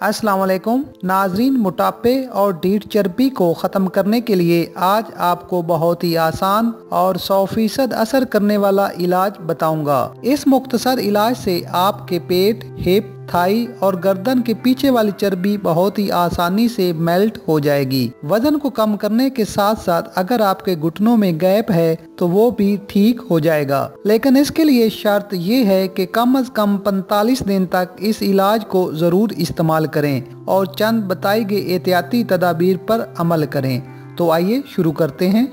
अस्सलाम वालेकुम नाजरीन, मोटापे और ढीठ चर्बी को ख़त्म करने के लिए आज आपको बहुत ही आसान और 100% असर करने वाला इलाज बताऊंगा। इस मुख्तसर इलाज से आपके पेट, हिप, थाई और गर्दन के पीछे वाली चर्बी बहुत ही आसानी से मेल्ट हो जाएगी। वजन को कम करने के साथ साथ अगर आपके घुटनों में गैप है तो वो भी ठीक हो जाएगा। लेकिन इसके लिए शर्त ये है कि कम से कम 45 दिन तक इस इलाज को जरूर इस्तेमाल करें और चंद बताई गई एहतियाती तदाबीर पर अमल करें। तो आइए शुरू करते हैं।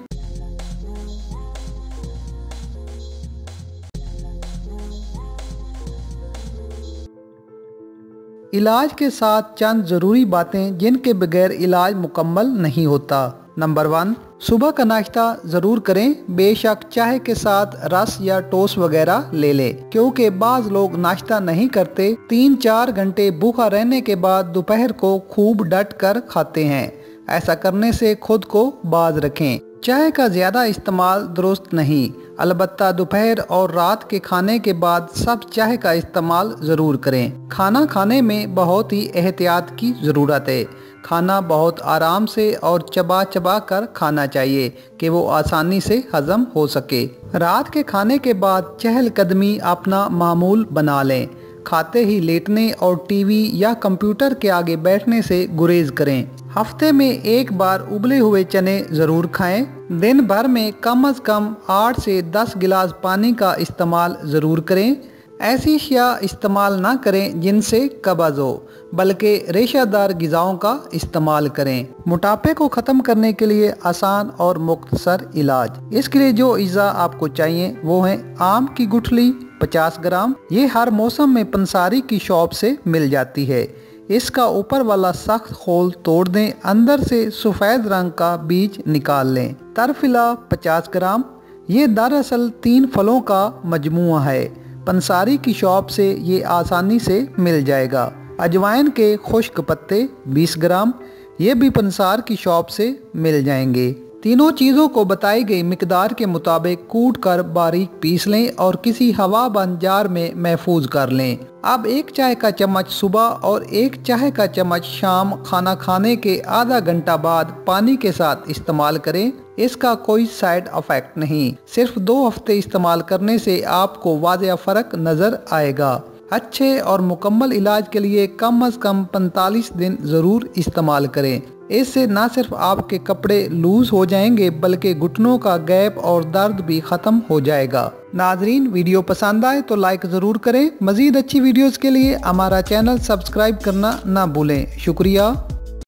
इलाज के साथ चंद ज़रूरी बातें जिनके बगैर इलाज मुकम्मल नहीं होता। नंबर 1, सुबह का नाश्ता ज़रूर करें। बेशक चाय के साथ रस या टोस्ट वगैरह ले लें, क्योंकि बाज़ लोग नाश्ता नहीं करते। 3-4 घंटे भूखा रहने के बाद दोपहर को खूब डट कर खाते हैं। ऐसा करने से खुद को बाज रखें। चाय का ज़्यादा इस्तेमाल दुरुस्त नहीं, अलबत्ता दोपहर और रात के खाने के बाद सब चाय का इस्तेमाल ज़रूर करें। खाना खाने में बहुत ही एहतियात की ज़रूरत है। खाना बहुत आराम से और चबा चबा कर खाना चाहिए कि वो आसानी से हजम हो सके। रात के खाने के बाद चहलकदमी अपना मामूल बना लें। खाते ही लेटने और टीवी या कंप्यूटर के आगे बैठने से गुरेज करें। हफ्ते में एक बार उबले हुए चने ज़रूर खाएं। दिन भर में कम से कम 8 से 10 गिलास पानी का इस्तेमाल ज़रूर करें। ऐसी अशिया इस्तेमाल ना करें जिनसे कब्ज़ हो, बल्कि रेशादार ग़िज़ाओं का इस्तेमाल करें। मोटापे को ख़त्म करने के लिए आसान और मुख्तसर इलाज। इसके लिए जो अज़ा आपको चाहिए वो है आम की गुठली 50 ग्राम। ये हर मौसम में पंसारी की शॉप से मिल जाती है। इसका ऊपर वाला सख्त खोल तोड़ दें, अंदर से सफ़ेद रंग का बीज निकाल लें। तरफिला 50 ग्राम। ये दरअसल 3 फलों का मजमुआ है। पंसारी की शॉप से ये आसानी से मिल जाएगा। अजवाइन के खुश्क पत्ते 20 ग्राम। ये भी पंसार की शॉप से मिल जाएंगे। तीनों चीज़ों को बताई गई मिकदार के मुताबिक कूट कर बारीक पीस लें और किसी हवाबंद जार में महफूज कर लें। अब 1 चाय का चम्मच सुबह और 1 चाय का चम्मच शाम खाना खाने के आधा घंटा बाद पानी के साथ इस्तेमाल करें। इसका कोई साइड इफेक्ट नहीं। सिर्फ 2 हफ्ते इस्तेमाल करने से आपको वाज़ेह फ़र्क नज़र आएगा। अच्छे और मुकम्मल इलाज के लिए कम से कम 45 दिन ज़रूर इस्तेमाल करें। इससे न सिर्फ आपके कपड़े लूज हो जाएंगे बल्कि घुटनों का गैप और दर्द भी ख़त्म हो जाएगा। नाजरीन, वीडियो पसंद आए तो लाइक ज़रूर करें। मज़ीद अच्छी वीडियोज़ के लिए हमारा चैनल सब्सक्राइब करना ना भूलें। शुक्रिया।